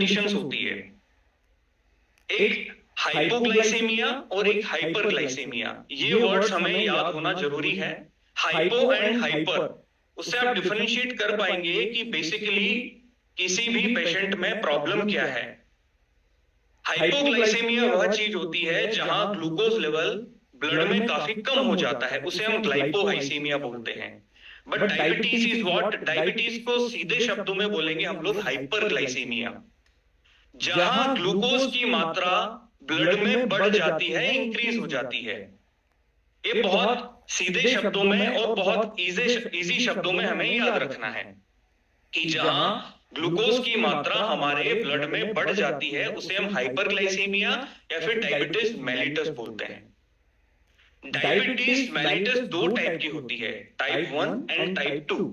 Conditions होती है, एक हाइपोग्लाइसेमिया और एक हाइपरग्लाइसेमिया। ये वर्ड्स हमें याद होना जरूरी है, हाइपो एंड हाइपर। उससे आप डिफरेंशिएट कर पाएंगे कि बेसिकली किसी भी पेशेंट में प्रॉब्लम क्या है। हाइपोग्लाइसेमिया वह चीज होती है जहां ग्लूकोज लेवल ब्लड में काफी कम हो जाता है, उसे हम ग्लाइकोहाइसीमिया बोलते हैं। But diabetes is what? Diabetes को सीधे शब्दों में बोलेंगे हम लोग हाइपरग्लाइसीमिया, जहां ग्लूकोज की मात्रा ब्लड में बढ़ जाती है, इंक्रीज हो जाती है। ये बहुत सीधे शब्दों में और बहुत इजी शब्दों में हमें याद रखना है कि जहां ग्लूकोज की मात्रा हमारे ब्लड में बढ़ जाती है उसे हम हाइपरग्लाइसीमिया या फिर डायबिटीज मेलिटस बोलते हैं। डायबिटीज मेलिटस दो टाइप की होती है, टाइप 1 एंड टाइप 2।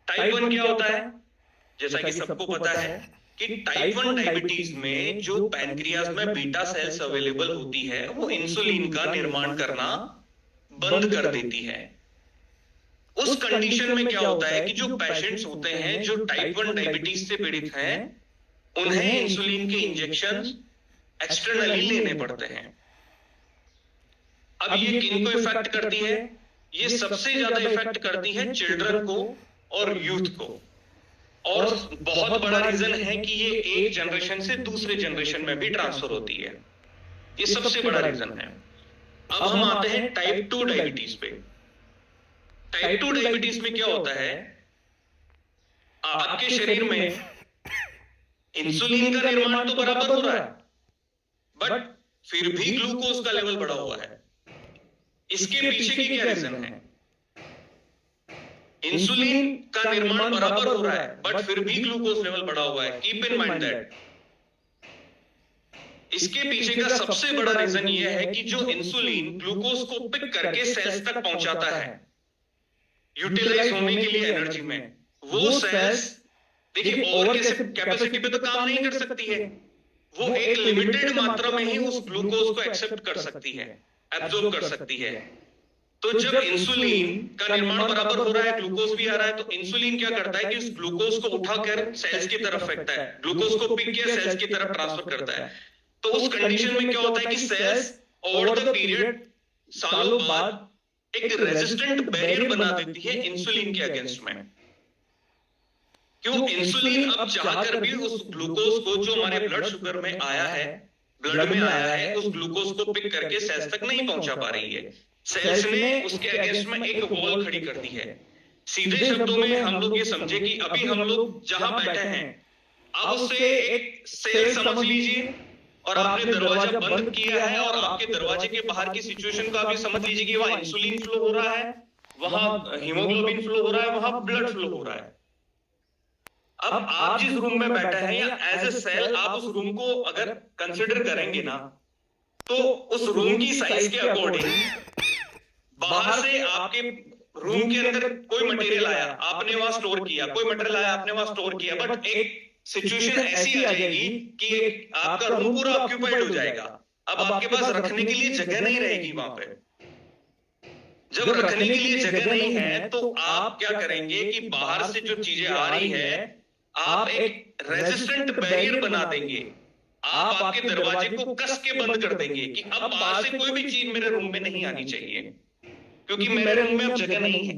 टाइप 1 क्या होता है? जैसा कि सबको पता है कि टाइप 1 डायबिटीज में जो पैनक्रियाज में बीटा सेल्स अवेलेबल होती है वो इंसुलिन का निर्माण करना बंद कर देती है। उस कंडीशन में क्या होता है कि जो पेशेंट्स होते हैं जो टाइप 1 डायबिटीज से पीड़ित हैं, उन्हें इंसुलिन के इंजेक्शन एक्सटर्नली लेने पड़ते हैं। अब ये किनको इफेक्ट करती है? ये सबसे ज्यादा इफेक्ट करती है चिल्ड्रन को और यूथ को, और बहुत बड़ा रीजन है कि ये एक जनरेशन से दूसरे जनरेशन में भी ट्रांसफर होती है। ये सबसे बड़ा रीजन है। अब हम आते हैं टाइप 2 डायबिटीज पे। टाइप 2 डायबिटीज में क्या होता है, आपके शरीर में इंसुलिन का निर्माण तो बराबर हो रहा है, बट फिर भी ग्लूकोज का लेवल बढ़ा हुआ है। इसके पीछे की क्या रीजन है? इंसुलिन का निर्माण बराबर हो रहा है, बट फिर भी ग्लूकोज लेवल बढ़ा हुआ है। Keep in mind that. इसके पीछे का सबसे बड़ा रीजन यह है कि जो इंसुलिन ग्लूकोज को पिक करके सेल्स तक पहुंचाता है यूटिलाइज होने के लिए एनर्जी में, वो सेल्स देखिए ओवर कैपेसिटी पे तो काम नहीं कर सकती है, वो एक लिमिटेड मात्रा में ही उस ग्लूकोज को एक्सेप्ट कर सकती है, एब्जॉर्ब कर सकती है। तो जब इंसुलिन का निर्माण बराबर हो रहा है, ग्लूकोज भी आ रहा है, तो इंसुलिन क्या करता है कि उस ग्लूकोज को उठाकर सेल्स की तरफ फेंकता है, ग्लूकोज को पिक किया सेल्स की तरफ ट्रांसफर करता है। तो उस कंडीशन में क्या होता है कि सेल्स ओवर द पीरियड सालों बाद एक रेजिस्टेंट बैरियर बना देती है इंसुलिन के अगेंस्ट में। क्यों? इंसुलिन अब चाहकर भी उस ग्लूकोज को जो हमारे ब्लड शुगर में आया है, ब्लड में आया है, उस ग्लूकोज को पिक करके सेल्स तक नहीं पहुंचा पा रही है। सेल्स ने उसके अगेंस्ट में एक वॉल खड़ी कर दी है। सीधे शब्दों में हम लोग ये समझे कि अभी हम लोग जहां बैठे हैं, आप उससे एक सेल समझ लीजिए और आपने दरवाजा बंद किया है और आपके दरवाजे के बाहर की सिचुएशन को आप ये समझ लीजिए कि वहां इंसुलिन फ्लो हो रहा है, वहां हीमोग्लोबिन फ्लो हो रहा है, वहां ब्लड फ्लो हो रहा है। अब आप जिस रूम में बैठे हैं या एज ए सेल आप उस रूम को अगर कंसिडर करेंगे ना, तो उस रूम की साइज के अकॉर्डिंग बाहर से आपके रूम के अंदर कोई मटेरियल आया, आपने वहां स्टोर किया, कोई मटेरियल आया, आपने वहां स्टोर किया, बट एक सिचुएशन ऐसी आ जाएगी कि आपका रूम पूरा ऑक्यूपाइड हो जाएगा। अब आपके पास रखने के लिए जगह नहीं रहेगी वहां पे। जब रखने के लिए जगह नहीं है तो आप क्या करेंगे कि बाहर से जो चीजें आ रही है, आप एक रेजिस्टेंट बैरियर बना देंगे। आप आपके दरवाजे को कस के बंद कर देंगे कि अब बाहर से कोई भी चीज मेरे रूम में नहीं आनी चाहिए, क्योंकि मेरे रूम में अब जगह नहीं है।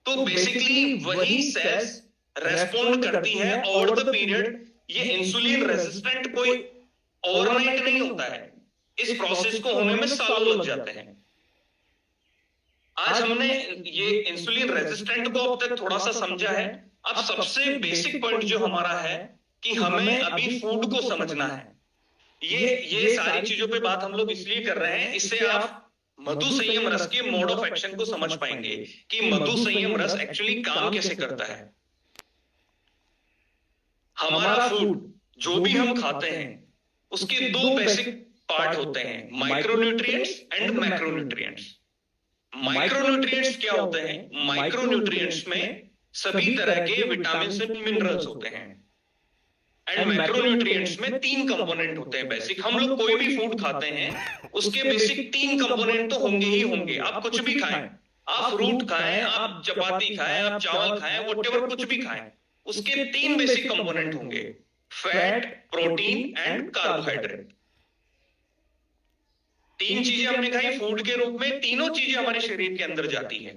तो बेसिकली वही सेल्स रेस्पॉन्ड करती है ओवर द पीरियड। ये इंसुलिन रेजिस्टेंट कोई ओवरनाइट नहीं होता है, इस प्रोसेस को होने में सालों लग जाते हैं। आज हमने ये इंसुलिन रेजिस्टेंट को अब तक थोड़ा सा समझा है। अब सबसे बेसिक पॉइंट जो हमारा है कि हमें अभी फूड को समझना है। ये सारी चीजों पे बात हम लोग इसलिए कर रहे हैं, इससे आप मधु संयम रस के मोड ऑफ एक्शन को समझ पाएंगे कि मधु संयम रस एक्चुअली काम कैसे करता है। हमारा फूड जो भी हम खाते हैं उसके दो बेसिक पार्ट होते हैं, माइक्रोन्यूट्रिएंट्स एंड मैक्रोन्यूट्रिएंट्स। माइक्रोन्यूट्रिएंट्स क्या होते हैं? माइक्रोन्यूट्रिएंट्स में सभी तरह के विटामिन एंड मिनरल्स होते हैं, एंड मैक्रोन्यूट्रिएंट्स में 3 कंपोनेंट होते हैं बेसिक। हम लोग कोई भी फूड खाते हैं उसके बेसिक 3 कंपोनेंट तो होंगे ही होंगे। आप कुछ भी खाएं, आप फ्रूट खाएं, आप चपाती खाएं, आप चावल खाएं, व्हाटएवर कुछ भी खाएं, उसके 3 बेसिक कंपोनेंट होंगे, फैट, प्रोटीन एंड कार्बोहाइड्रेट। 3 चीजें हमने खाई फूड के रूप में, तीनों चीजें हमारे शरीर के अंदर जाती हैं।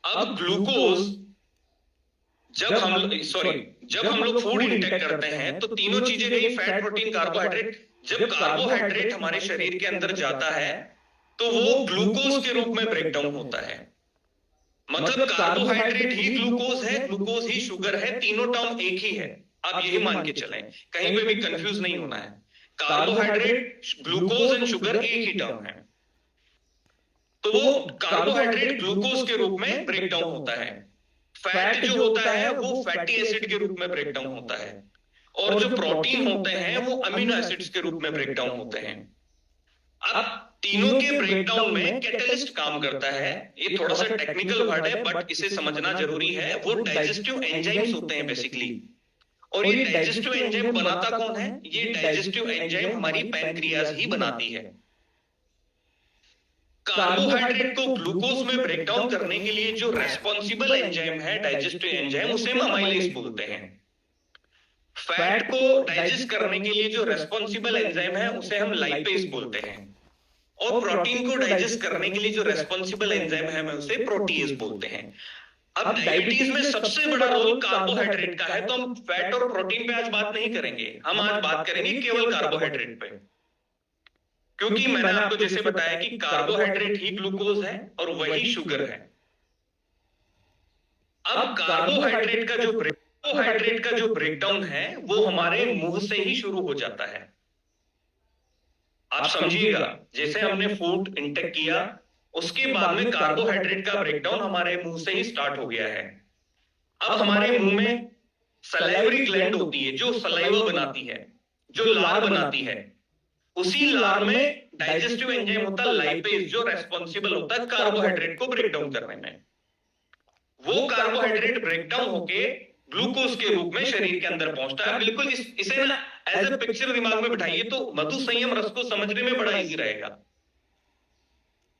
अब ग्लूकोज जब हम लोग फूड इंटेक करते हैं तो तीनों चीजें गई, फैट, प्रोटीन, कार्बोहाइड्रेट। जब कार्बोहाइड्रेट हमारे शरीर के अंदर जाता है तो वो ग्लूकोज के रूप में ब्रेक डाउन होता है। मतलब कार्बोहाइड्रेट ही ग्लूकोज है, ग्लूकोज ही शुगर है, तीनों टर्म एक ही है। आप यही मान के चलें, कहीं पे भी कंफ्यूज नहीं होना है। कार्बोहाइड्रेट, ग्लूकोज एंड शुगर एक ही टर्म है। तो वो कार्बोहाइड्रेट ग्लूकोज के रूप में ब्रेक डाउन होता है। फैट जो होता है वो फैटी एसिड के रूप में ब्रेक डाउन होता है, और जो प्रोटीन होते हैं वो अमीनो एसिड्स के रूप में ब्रेक डाउन होते हैं। अब तीनों के ब्रेकडाउन में कैटलिस्ट काम करता है। ये थोड़ा सा टेक्निकल वर्ड है बट इसे समझना जरूरी है। वो डाइजेस्टिव एंजाइम्स होते हैं बेसिकली। और ये डाइजेस्टिव एंजाइम बनाता कौन है? ये डाइजेस्टिव एंजाइम हमारी पैनक्रियाज ही बनाती है। कार्बोहाइड्रेट को ग्लूकोज में ब्रेक डाउन करने के लिए जो रेस्पॉन्सिबल एंजाइम है, डाइजेस्टिव एंजाइम, उसे हम अमाइलेज बोलते हैं। फैट को डाइजेस्ट करने के लिए जो रेस्पॉन्सिबल एंजाइम है उसे हम लाइपेज बोलते हैं, और प्रोटीन को डाइजेस्ट करने के लिए जो रेस्पॉन्सिबल एंजाइम है हम उसे प्रोटीज बोलते हैं। अब डायबिटीज में सबसे बड़ा रोल कार्बोहाइड्रेट का है, तो हम फैट और प्रोटीन पे आज बात नहीं करेंगे, हम आज बात करेंगे केवल कार्बोहाइड्रेट पे। क्योंकि मैंने आपको जैसे बताया कि कार्बोहाइड्रेट ही ग्लूकोज है और वही शुगर है। अब कार्बोहाइड्रेट का जो ब्रेकडाउन है वो हमारे मुंह से ही शुरू हो जाता है। आप समझिएगा, जैसे हमने फूड इंटेक किया उसके बाद में कार्बोहाइड्रेट का ब्रेकडाउन हमारे मुंह से ही स्टार्ट हो गया है। अब हमारे मुंह में सलाइवरी ग्लैंड होती है जो सलाइवा बनाती है, जो लार बनाती है। उसी लार में डाइजेस्टिव एंजाइम होता है लाइपेज, जो रेस्पॉन्सिबल होता है कार्बोहाइड्रेट को ब्रेक डाउन करने में। वो कार्बोहाइड्रेट ब्रेक डाउन होके ग्लूकोज के रूप में शरीर के अंदर पहुंचता है। बिल्कुल इसे ना एज ए पिक्चर दिमाग में बिठाइए तो मधु संयम रस को समझने में बड़ा इजी रहेगा।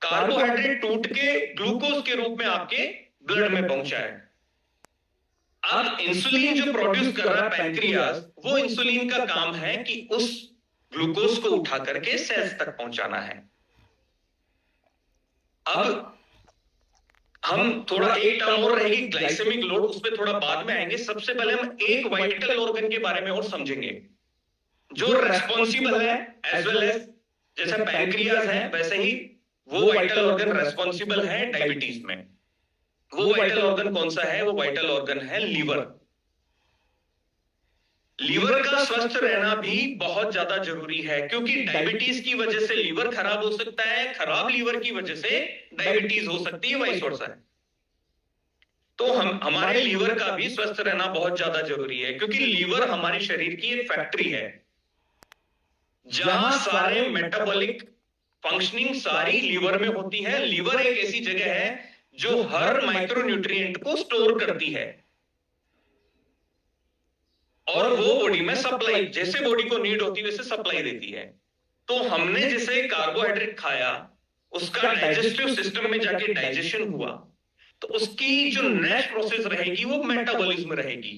कार्बोहाइड्रेट टूट के ग्लूकोज के रूप में आपके ब्लड में पहुंचा है। अब इंसुलिन जो प्रोड्यूस कर रहा है पैनक्रियाज, वो इंसुलिन का काम है कि उस ग्लूकोज को उठा करके सेल्स तक पहुंचाना है। अब हम थोड़ा एक टर्म और रहेगी ग्लाइसेमिक लोड, उस पर थोड़ा बाद में आएंगे। सबसे पहले हम एक वाइटल ऑर्गन के बारे में और समझेंगे जो रेस्पॉन्सिबल है एज वेल एज, जैसे पैनक्रियाज है वैसे ही वो वाइटल ऑर्गन रेस्पॉन्सिबल है डायबिटीज में। वो वाइटल ऑर्गन कौन सा है? वो वाइटल ऑर्गन है लीवर। लीवर का स्वस्थ रहना भी बहुत ज्यादा जरूरी है, क्योंकि डायबिटीज की वजह से लीवर खराब हो सकता है, खराब लीवर की वजह से डायबिटीज हो सकती है, वाइस वर्सा है। तो हमारे लीवर का भी स्वस्थ रहना बहुत ज्यादा जरूरी है, क्योंकि लीवर हमारे शरीर की एक फैक्ट्री है जहां सारे मेटाबॉलिक फंक्शनिंग सारी लीवर में होती है। लीवर एक ऐसी जगह है जो हर माइक्रोन्यूट्रिएंट को स्टोर करती है और वो बॉडी में सप्लाई, जैसे बॉडी को नीड होती है वैसे सप्लाई देती है। तो हमने जैसे कार्बोहाइड्रेट खाया, उसका डाइजेस्टिव सिस्टम में जाके डाइजेशन हुआ, तो उसकी जो नेक्स्ट प्रोसेस रहेगी वो मेटाबॉलिज्म रहेगी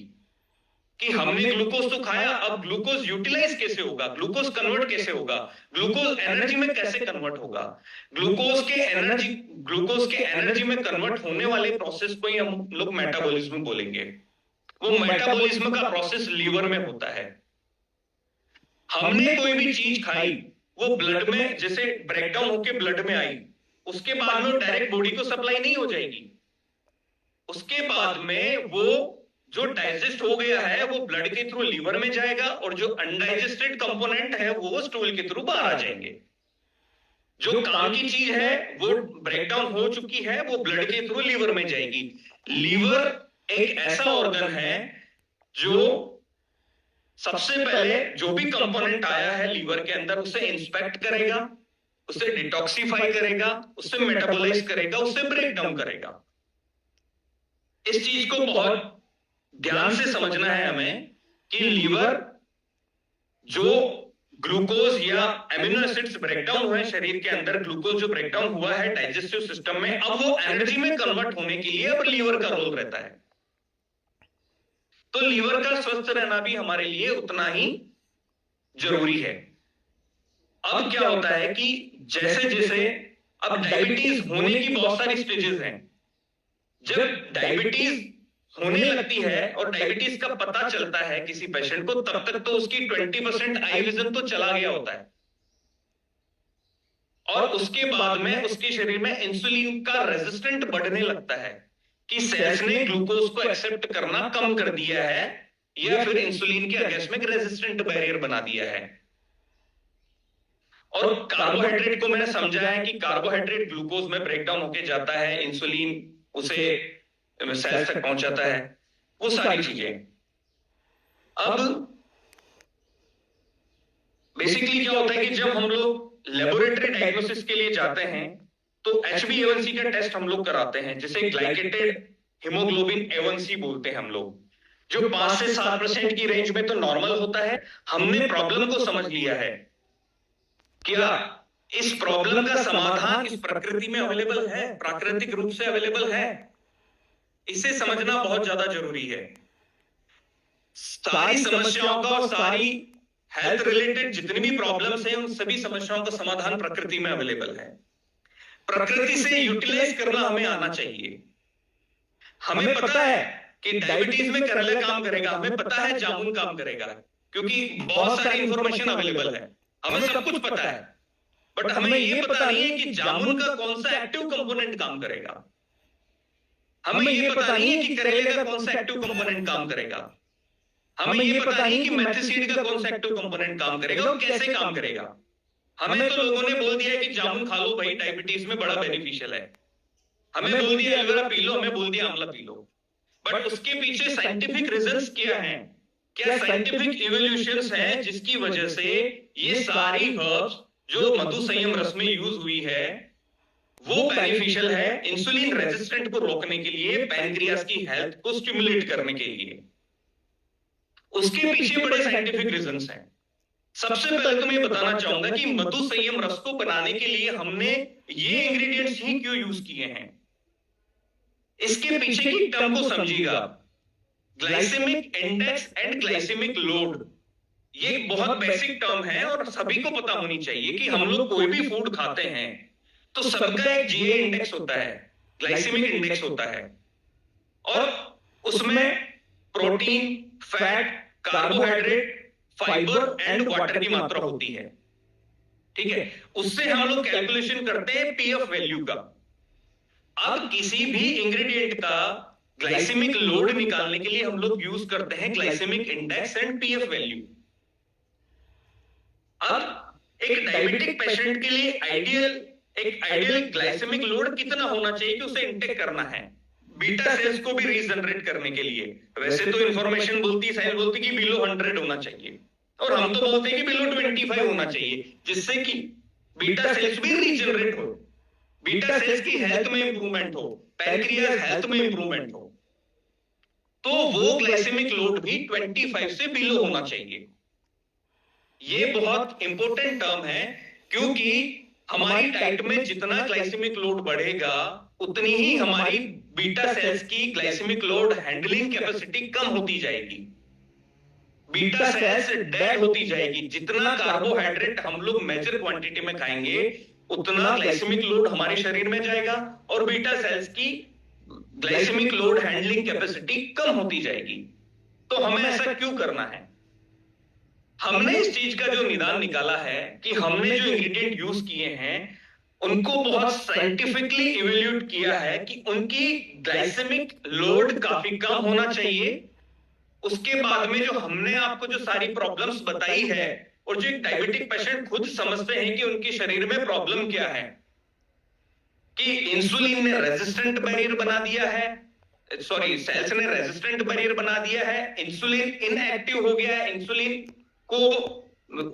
कि हमने ग्लूकोज तो खाया, अब ग्लूकोज यूटिलाइज कैसे होगा, ग्लूकोज कन्वर्ट कैसे होगा, ग्लूकोज एनर्जी में कैसे कन्वर्ट होगा। ग्लूकोज के एनर्जी में कन्वर्ट होने वाले प्रोसेस को ही हम लोग मेटाबॉलिज्म बोलेंगे। वो मेटाबॉलिज्म का प्रोसेस लीवर में होता है। हमने कोई भी चीज खाई, वो ब्लड में जैसे ब्रेकडाउन होके ब्लड में आई, उसके बाद में डायरेक्ट बॉडी को सप्लाई नहीं हो जाएगी। उसके बाद में वो जो डाइजेस्ट हो गया है वो ब्लड के थ्रू लीवर में जाएगा, और जो अनडाइजेस्टेड कंपोनेंट है वो स्टूल के थ्रू बाहर आ जाएंगे। जो काम की चीज है वो ब्रेकडाउन हो चुकी है, वो ब्लड के थ्रू लीवर में जाएगी। लीवर एक ऐसा ऑर्गन है जो सबसे पहले जो भी कंपोनेंट आया है लीवर के अंदर उसे इंस्पेक्ट करेगा, उसे डिटॉक्सिफाई करेगा, उसे मेटाबोलाइज करेगा, उसे ब्रेक डाउन करेगा। इस चीज को बहुत ध्यान से समझना है हमें कि लीवर जो ग्लूकोज या एमिनो एसिड्स ब्रेकडाउन हुए शरीर के अंदर, ग्लूकोज जो ब्रेकडाउन हुआ है डाइजेस्टिव सिस्टम में, अब वो एनर्जी में कन्वर्ट होने के लिए अब लीवर का रोल रहता है। तो लीवर का स्वस्थ रहना भी हमारे लिए उतना ही जरूरी है। अब क्या होता है कि जैसे जैसे अब डायबिटीज होने की बहुत सारी स्टेजेस हैं। जब डायबिटीज होने लगती है और डायबिटीज का पता चलता है किसी पेशेंट को, तब तक तो उसकी 20% आई विजन तो चला गया होता है, और उसके बाद में उसके शरीर में इंसुलिन का रेजिस्टेंट बढ़ने लगता है कि सेल्स ने ग्लूकोज को एक्सेप्ट करना कम कर दिया है, या फिर इंसुलिन के अगेंस्ट में रेजिस्टेंट बैरियर बना दिया है। और कार्बोहाइड्रेट को मैंने समझा है कि कार्बोहाइड्रेट ग्लूकोज में ब्रेकडाउन होके जाता है, इंसुलिन उसे सेल्स तक पहुंचाता है, वो सारी चीजें। अब बेसिकली क्या होता है कि जब हम लोग लेबोरेटरी डायग्नोसिस के लिए जाते हैं तो HbA1c का टेस्ट हम लोग कराते हैं, जिसे ग्लाइकेटेड हीमोग्लोबिन A1c बोलते हैं हम लोग, जो 5 से 7% की रेंज में तो नॉर्मल होता है। हमने प्रॉब्लम को समझ लिया है, क्या इस प्रॉब्लम का समाधान इस प्रकृति में अवेलेबल है, प्राकृतिक रूप से अवेलेबल है, इसे समझना बहुत ज्यादा जरूरी है। सारी समस्याओं का और सारी हेल्थ रिलेटेड जितनी भी प्रॉब्लम्स हैं, उन सभी समस्याओं का समाधान प्रकृति में अवेलेबल है। प्रकृति से यूटिलाइज करना हमें आना चाहिए। हमें पता है कि डायबिटीज में करेला काम करेगा, हमें पता है जामुन काम करेगा, क्योंकि बहुत सारी इंफॉर्मेशन अवेलेबल है, हमें सब कुछ पता है। बट हमें यह पता नहीं है कि जामुन का कौन सा एक्टिव कंपोनेंट काम करेगा। हमें यह पता नहीं है कि करेले का कौन सा एक्टिव कंपोनेंट काम करेगा। हमें यह पता नहीं कि मेथिसीड का कौन सा एक्टिव कंपोनेंट काम करेगा और कैसे काम करेगा। हमें तो लोगों ने बोल दिया कि जामुन खा लो भाई, डायबिटीज में बड़ा बेनिफिशियल है। हमें बोल दिया एलोवेरा पी लो, हमें बोल दिया आंवला पी लो। बट उसके पीछे साइंटिफिक रीजंस क्या हैं? क्या साइंटिफिक इवोल्यूशंस हैं जिसकी वजह से ये सारी हर्ब्स जो मधु संयम रस में यूज हुई है वो बेनिफिशियल है इंसुलिन रेजिस्टेंट को रोकने के लिए, पैनक्रियास की हेल्थ को स्टिमुलेट करने के लिए। उसके पीछे बड़े साइंटिफिक रीजंस हैं। सबसे पहले तो मैं बताना चाहूंगा कि मधु संयम रस को बनाने के लिए हमने ये इंग्रेडिएंट्स ही क्यों यूज किए हैं। इसके पीछे की टर्म को समझिएगा आप, glycemic index and glycemic load. ये बहुत बेसिक टर्म है और सभी को पता होनी चाहिए कि हम लोग कोई भी फूड खाते हैं तो सबका एक जीए इंडेक्स होता है, ग्लाइसेमिक इंडेक्स होता है, और उसमें protein, fat, carbohydrate, fibre and water की मात्रा होती है। ठीक है, उससे हम लोग कैलकुलेशन करते हैं पीएफ वैल्यू का। अब किसी भी इंग्रेडिएंट का ग्लाइसेमिक लोड निकालने के लिए हम लोग यूज करते हैं glycemic index and PF value. अब एक डायबिटिक पेशेंट के लिए एक आइडियल ग्लाइसेमिक लोड कितना होना चाहिए कि उसे इंटेक करना है बीटा सेल्स को भी रीजनरेट करने के लिए? वैसे तो इंफॉर्मेशन बोलती है, साइंस बोलती है कि बिलो 100 होना चाहिए, और हम तो बोलते हैं कि बिलो 25 होना चाहिए, जिससे कि बीटा सेल्स भी रीजनरेट हो, बीटा सेल्स की हेल्थ में इंप्रूवमेंट हो, पैनक्रियास हेल्थ में इंप्रूवमेंट हो। तो वो ग्लाइसेमिक लोड भी 25 से बिलो होना चाहिए। ये बहुत इंपॉर्टेंट टर्म है, क्योंकि हमारी डाइट में जितना ग्लाइसेमिक लोड बढ़ेगा उतनी ही हमारी बीटा सेल्स की ग्लाइसेमिक लोड हैंडलिंग कैपेसिटी कम होती जाएगी, बीटा सेल्स डेड होती जाएगी। जितना कार्बोहाइड्रेट हम लोग मेजर क्वांटिटी में खाएंगे उतना ग्लाइसेमिक लोड हमारे शरीर में जाएगा और बीटा सेल्स की ग्लाइसेमिक लोड हैंडलिंग कैपेसिटी कम होती जाएगी। तो हमें ऐसा क्यों करना है? हमने इस चीज का जो निदान निकाला है कि हमने जो इंग्रेडिएंट यूज किए हैं उनको बहुत साइंटिफिकली इवेल्यूएट किया है कि उनकी ग्लाइसेमिक लोड काफी कम होना चाहिए। उसके बाद में जो हमने आपको जो सारी प्रॉब्लम्स बताई है, और जो एक डायबिटिक पेशेंट खुद समझते हैं कि उनके शरीर में प्रॉब्लम क्या है, कि इंसुलिन ने रेजिस्टेंट बैरियर बना दिया है, सॉरी सेल्स ने रेजिस्टेंट बैरियर बना दिया है, इंसुलिन इनएक्टिव हो गया है, इंसुलिन को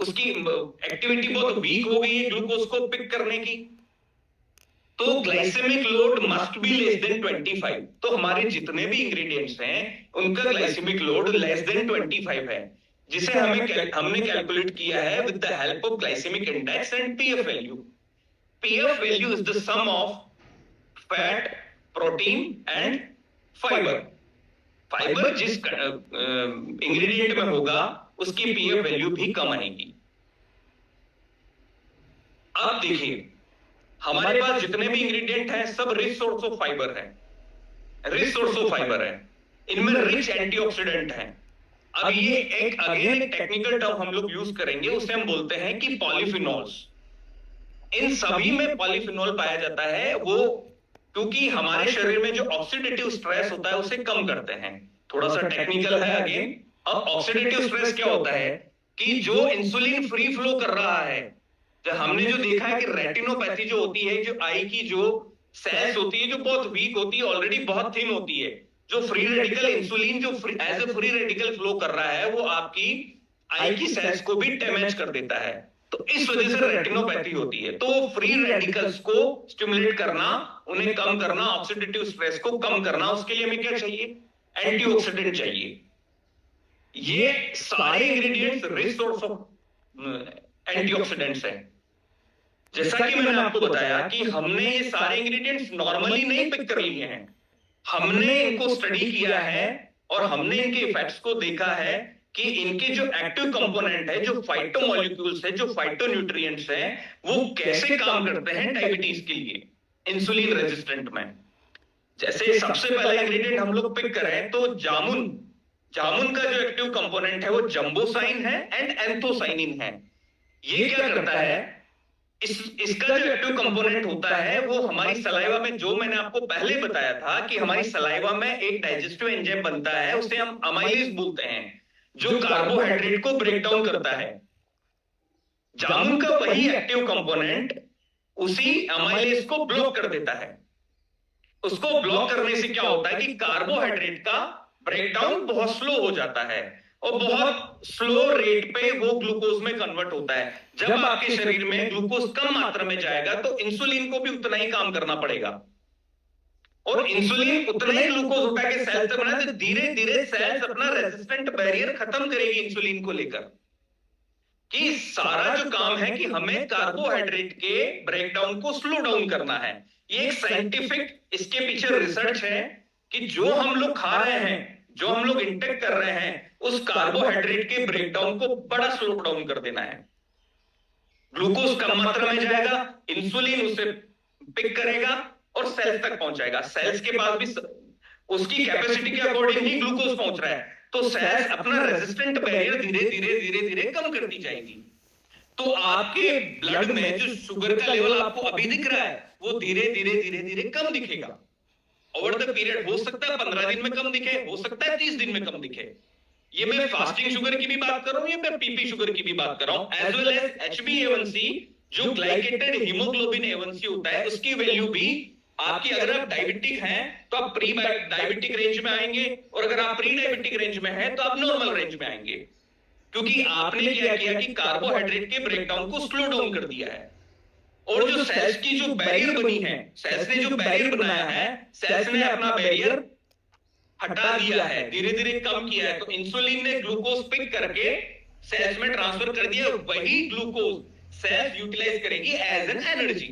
उसकी एक्टिविटी बहुत वीक हो गई है ग्लूकोज को पिक करने की, तो glycemic load must be less than 25। तो हमारे जितने भी इंग्रेडिएंट्स हैं उनका ग्लाइसेमिक लोड लेस देन 25 है, जिसे हमने कैलकुलेट किया है with the help of glycemic index and PF value. PF value is the sum of fat, protein and fibre. Fibre जिस इंग्रेडिएंट में होगा उसकी पीएफ वैल्यू भी कम आएगी। अब देखिए हमारे पास जितने भी इंग्रेडिएंट हैं सब रिच सोर्स ऑफ फाइबर है, रिच सोर्स ऑफ फाइबर है, इनमें रिच एंटीऑक्सीडेंट है। अब ये एक अगेन एक टेक्निकल टर्म हम लोग यूज करेंगे, उसे हम बोलते हैं कि पॉलीफिनॉल्स। इन सभी में पॉलीफिनॉल पाया जाता है, वो क्योंकि हमारे शरीर में जो ऑक्सीडेटिव स्ट्रेस होता है उसे कम करते हैं। थोड़ा सा टेक्निकल है अगेन। अब ऑक्सीडेटिव स्ट्रेस क्या होता है कि जो इंसुलिन फ्री फ्लो कर रहा है, जब हमने जो देखा है कि रेटिनोपैथी जो होती है, जो आई की जो सेल्स होती है जो बहुत वीक होती है, ऑलरेडी बहुत थिन होती है, जो फ्री रेडिकल इंसुलिन जो as a free radical flow कर रहा है वो आपकी आई की सेल्स को भी डैमेज कर देता है। तो इस वजह से रेटिनोपैथी होती है। तो फ्री रेडिकल्स को स्टिमुलेट करना, उन्हें कम करना, ऑक्सीडेटिव स्ट्रेस को कम करना, उसके लिए हमें क्या चाहिए? एंटीऑक्सीडेंट चाहिए। ये सारे ingredients rich source of antioxidants हैं। जैसा कि मैंने आपको बताया कि हमने ये सारे इंग्रेडिएंट्स नॉर्मली नहीं पिक कर लिए हैं, हमने इनको स्टडी किया है और हमने इनके इफेक्ट्स को देखा है कि इनके जो एक्टिव कंपोनेंट है, जो फाइटोमॉलिक्यूल्स है, जो फाइटोन्यूट्रिएंट्स हैं, वो कैसे काम करते हैं डायबिटीज के लिए, इंसुलिन रेजिस्टेंट में। जैसे सबसे पहला इंग्रेडिएंट हम लोग पिक करें तो जामुन। जामुन का जो एक्टिव कंपोनेंट है वो जंबोसाइन है एंड एंथोसाइनिन है। ये क्या करता है? इसका जो एक्टिव कंपोनेंट होता है वो हमारी सलाइवा में, जो मैंने आपको पहले बताया था कि हमारी सलाइवा में एक डाइजेस्टिव एंजाइम बनता है, उसे हम अमाइलेज बोलते हैं, जो कार्बोहाइड्रेट को ब्रेक डाउन करता है। जामुन का वही एक्टिव कंपोनेंट उसी अमाइलेज को ब्लॉक कर देता है। उसको ब्लॉक करने से क्या होता है कि कार्बोहाइड्रेट का ब्रेकडाउन बहुत स्लो हो जाता है और बहुत स्लो रेट पे वो ग्लूकोज में कन्वर्ट होता है। जब आपके शरीर में ग्लूकोज कम मात्रा में जाएगा तो इंसुलिन को भी उतना ही काम करना पड़ेगा, और इंसुलिन उतना ही ग्लूकोज उठा के सेल तक बनाए, तो धीरे धीरे सेल्स अपना रेजिस्टेंट बैरियर खत्म करेगी इंसुलिन को लेकर। कि सारा जो काम है कि हमें कार्बोहाइड्रेट के ब्रेकडाउन को स्लो डाउन करना है। ये एक साइंटिफिक इसके पीछे रिसर्च है कि जो हम लोग खा रहे हैं, जो हम लोग इंटेक कर रहे हैं, उस कार्बोहाइड्रेट के ब्रेकडाउन को बड़ा स्लो डाउन कर देना है। ग्लूकोज कम मात्रा में जाएगा, इंसुलिन उसे पिक करेगा और सेल्स तक पहुंचाएगा। सेल्स के पास भी उसकी कैपेसिटी के अकॉर्डिंग ही ग्लूकोज पहुंच रहा है, तो सेल्स अपना रेजिस्टेंट बैरियर धीरे धीरे धीरे धीरे कम करती जाएगी। तो आपके ब्लड में जो शुगर का लेवल आपको अभी दिख रहा है वो धीरे धीरे धीरे धीरे कम दिखेगा। ओवर द पीरियड हो सकता है 15 दिन में कम दिखे, हो सकता है 30 दिन में कम दिखे। ये मैं फास्टिंग शुगर की भी बात कर रहा हूं, या मैं पीपी शुगर की भी बात कर रहा हूं, एज वेल एज HbA1c, जो ग्लाइकेटेड हीमोग्लोबिन A1c होता है, उसकी वैल्यू भी आपकी, अगर आप डायबिटिक हैं तो आप प्री डायबिटिक रेंज में आएंगे, और अगर आप प्री डायबिटिक रेंज में हैं तो आप नॉर्मल रेंज में आएंगे, क्योंकि आपने क्या किया कि कार्बोहाइड्रेट के ब्रेकडाउन को स्लो डाउन कर दिया है। और जो सेल्स की जो बैरियर बनी है, सेल्स ने जो बैरियर बनाया है, सेल्स ने अपना बैरियर हटा दिया है, धीरे धीरे कम किया है। तो इंसुलिन ने ग्लूकोज पिक करके सेल्स में ट्रांसफर कर दिया, वही ग्लूकोज सेल्स यूटिलाइज करेगी एज एन एनर्जी।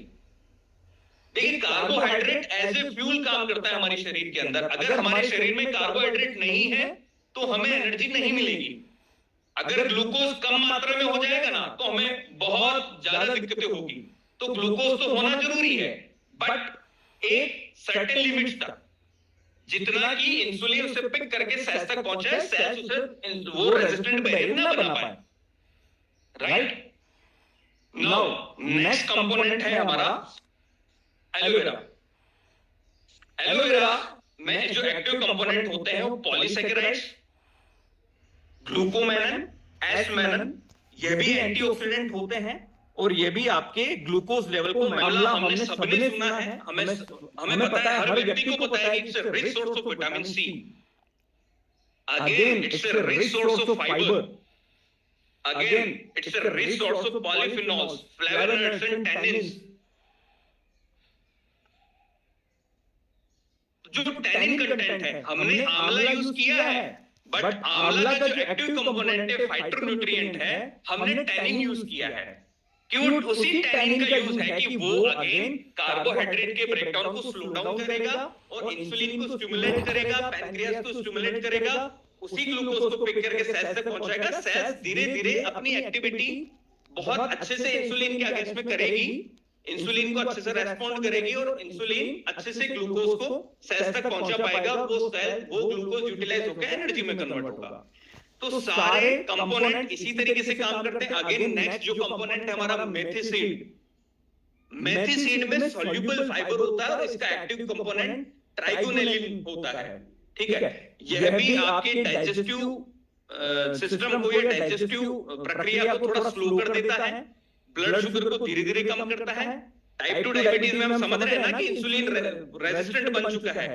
देखिए कार्बोहाइड्रेट एज ए फ्यूल काम करता है हमारे शरीर के अंदर। अगर हमारे शरीर में कार्बोहाइड्रेट नहीं है तो हमें एनर्जी नहीं मिलेगी। अगर ग्लूकोज कम मात्रा में हो जाएगा ना तो हमें बहुत ज्यादा दिक्कतें होगी। तो ग्लूकोज तो होना जरूरी है, बट एक सर्टेन लिमिट तक, जितना कि इंसुलिन उसे पिक करके सेल्स तक पहुंचाए, सेल्स उसे वो रेजिस्टेंट बैरियर ना बना पाए। राइट नाउ नेक्स्ट कंपोनेंट है हमारा एलोवेरा। एलोवेरा में जो एक्टिव कंपोनेंट होते हैं वो पॉलीसैकेराइड्स, ग्लूकोमेनन, एसमेनन, ये भी एंटीऑक्सीडेंट होते हैं, और ये भी आपके ग्लूकोज लेवल को मामला हमने सबने सुना है, हमें पता है, हर व्यक्ति को पता है कि it's a rich source of vitamin C. Again it's a rich source of fibre, again it's a rich source of polyphenols, flavonoids and tannins. जो टैनिन कंटेंट है, हमने आंवला यूज किया है, बट आंवला का जो एक्टिव कंपोनेंट है, फाइटोन्यूट्रिएंट है, हमने टैनिन यूज किया है। क्यों उसी टैनिन का यूज है कि वो अगेन कार्बोहाइड्रेट के ब्रेकडाउन को स्लो डाउन करेगा और इंसुलिन को स्टिमुलेट करेगा, पैनक्रियास को स्टिमुलेट करेगा, उसी ग्लूकोज को पिक करके सेल्स तक पहुंचाएगा। सेल्स धीरे धीरे अपनी एक्टिविटी बहुत अच्छे से इंसुलिन के अगेंस्ट में करेगी, इंसुलिन को अच्छे से रेस्पॉन्ड करेगी और इंसुलिन अच्छे से ग्लूकोज को सेल्स तक पहुंचा पाएगा। वो ग्लूकोज यूटिलाइज होकर एनर्जी में कन्वर्ट होगा। तो सारे कंपोनेंट इसी तरीके से काम करते हैं। अगेन नेक्स्ट जो कंपोनेंट है हमारा मेथिसीड। मेथिसीड में सॉल्युबल फाइबर होता है और इसका एक्टिव कंपोनेंट ट्राइगोनेलिन होता है। ठीक है, यह भी आपके डाइजेस्टिव सिस्टम को या डाइजेस्टिव प्रक्रिया को थोड़ा स्लो कर देता है, ब्लड शुगर को धीरे धीरे कम करता है। टाइप 2 डायबिटीज में हम समझ रहे हैं ना कि इंसुलिन रेजिस्टेंट बन चुका है,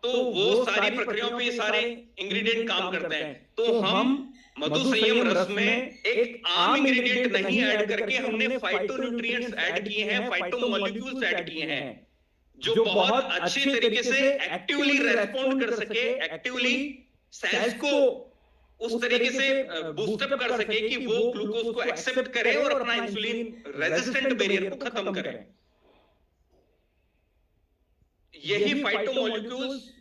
तो वो सारी प्रक्रियाओं पे ये सारे इंग्रेडिएंट काम करते हैं। तो हम मधु संयम रस में एक आम इंग्रेडिएंट नहीं ऐड करके हमने फाइटोन्यूट्रिएंट्स ऐड किए हैं, फाइटोमोलिक्यूल्स ऐड किए हैं, जो बहुत अच्छे तरीके से एक्टिवली रेस्पॉन्ड कर सके, एक्टिवली सेल्स को उस तरीके से बूस्टअप कर सके कि वो ग्लूकोज को एक्सेप्ट करे और अपना इंसुलिन रेजिस्टेंट बैरियर को खत्म करे। यही फाइटोमोलिक्यूल्स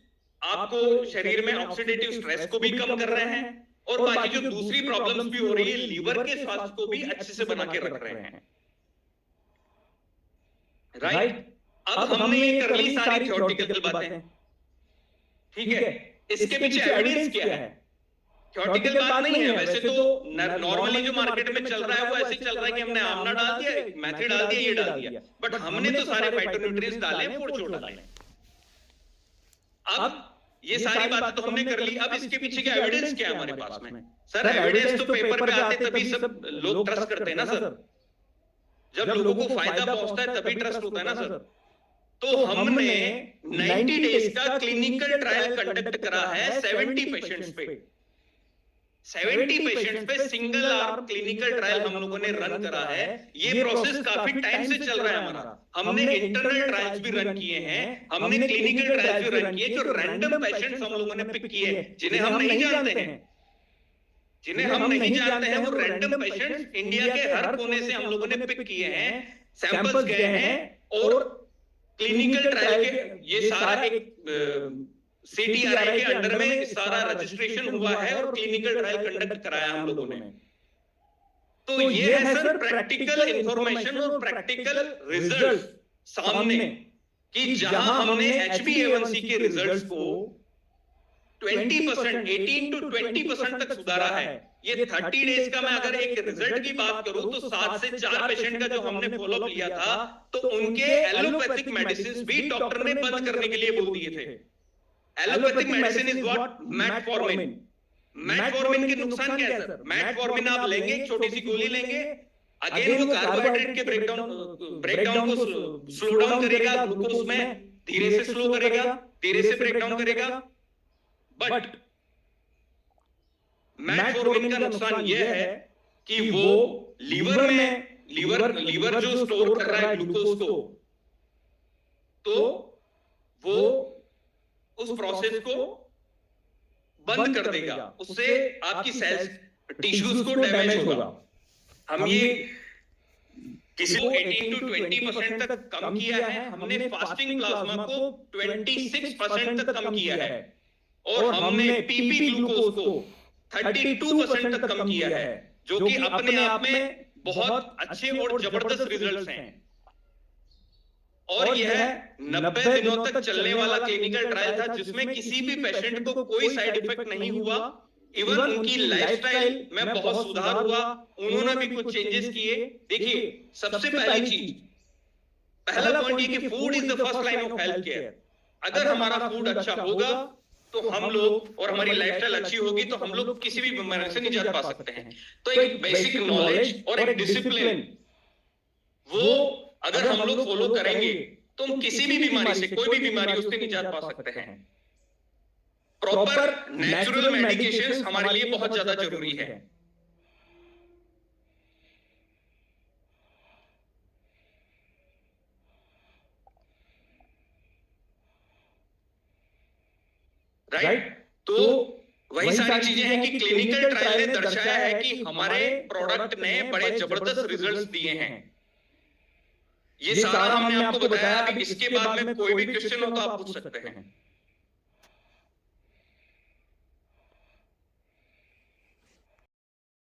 आपको शरीर में ऑक्सीडेटिव स्ट्रेस को भी कम कर रहे हैं और बाकी जो दूसरी प्रॉब्लम्स भी हो रही है लीवर के स्वास्थ्य को भी अच्छे से बना के रख रहे हैं। राइट, अब हमने ये कर ली सारी थ्योरेटिकल बातें, ठीक है। इसके पीछे एविडेंस क्या है? थ्योरेटिकल बात नहीं है, वैसे तो नॉर्मली जो मार्केट में चल रहा है वो ऐसे चल रहा है कि हमने आमला डाल दिया, मेथी डाल दिया, ये डाल दिया, बट हमने तो सारे फाइटोन्यूट्रिएंट्स डाले, फोड़चोड़ डाले। अब ये सारी बातें तो हमने कर ली, अब इसके पीछे का एविडेंस क्या है हमारे पास में? सर एविडेंस तो पेपर पे आते तभी सब लोग ट्रस्ट करते हैं ना सर, जब लोगों को फायदा पहुंचता है तभी ट्रस्ट होता है ना सर। तो हमने 90 डेज का क्लिनिकल ट्रायल कंडक्ट करा है 70 पेशेंट्स पे। 70 पेशेंट्स पे सिंगल आर्म क्लिनिकल ट्रायल हम लोगों ने रन करा है। ये प्रोसेस काफी टाइम से चल रहा है हमारा। हमने इंटरनल ट्रायल्स भी रन किए हैं, हमने क्लिनिकल ट्रायल्स भी रन किए, जो रैंडम पेशेंट्स हम लोगों ने पिक किए हैं, जिन्हें हम नहीं जानते हैं, वो रैंडम पेशेंट्स इंडिया के हर कोने से हम लोगों ने पिक किए हैं, सैंपल्स गए हैं और क्लिनिकल ट्रायल के ये सारा एक CTRI के अंडर में सारा रजिस्ट्रेशन हुआ है और क्लिनिकल ट्रायल कंडक्ट कराया हम लोगों ने। तो ये है सर प्रैक्टिकल इंफॉर्मेशन और प्रैक्टिकल रिजल्ट सामने कि जहां हमने HbA1c के रिजल्ट्स को 20%, 18 to 20% तक सुधारा है। ये 30 डेज का मैं अगर एक रिजल्ट की बात करूं तो 7 से 4 पेशेंट का जो हमने फॉलोअप लिया था, तो उनके एलोपैथिक मेडिसिन भी डॉक्टर ने बंद करने के लिए बोल दिए थे। Allopathic medicine is what? Metformin. Metformin के नुकसान क्या है सर? मेटफॉर्मिन आप लेंगे, छोटी सी गोली लेंगे, अगेन वो कार्बोहाइड्रेट के ब्रेकडाउन को स्लो डाउन करेगा, ग्लूकोज में धीरे से स्लो करेगा, धीरे से ब्रेकडाउन करेगा। बट मेटफॉर्मिन का नुकसान यह है कि वो लीवर जो स्टोर कर रहा है ग्लूकोज को, तो वो उस प्रोसेस को बंद कर देगा, उससे आपकी सेल्स टिश्यूज को डैमेज होगा। हम ये किसी को 18 to 20% तक कम किया है, हमने फास्टिंग प्लाज्मा को 26% तक कम किया है और हमने पीपी ग्लूकोज को 32% तक कम किया है, जो कि अपने आप में बहुत अच्छे और जबरदस्त रिजल्ट्स हैं। और यह 90 दिनों तक चलने वाला क्लिनिकल ट्रायल था, जिसमें किसी भी पेशेंट को कोई साइड इफेक्ट नहीं हुआ। इवन उनकी लाइफस्टाइल में बहुत सुधार हुआ, उन्होंने भी कुछ चेंजेस किए। देखिए, सबसे पहली चीज, पहला पॉइंट ये कि food is the first line of health care. अगर हमारा फूड अच्छा होगा तो हम लोग और हमारी लाइफस्टाइल अच्छी होगी तो हम लोग किसी भी बीमारी से निजात पा सकते हैं। तो एक बेसिक नॉलेज और एक डिसिप्लिन, वो अगर हम लोग फॉलो करेंगे तो हम किसी भी बीमारी से, कोई भी बीमारी उससे निजात पा सकते हैं। प्रॉपर नेचुरल मेडिकेशंस हमारे लिए बहुत ज्यादा जरूरी है। राइट? तो वही सारी चीजें हैं कि क्लिनिकल ट्रायल ने दर्शाया है कि हमारे प्रोडक्ट ने बड़े जबरदस्त रिजल्ट्स दिए हैं। ये सारा हमने आपको बताया। अभी इसके बाद में कोई भी क्वेश्चन हो तो आप पूछ सकते हैं।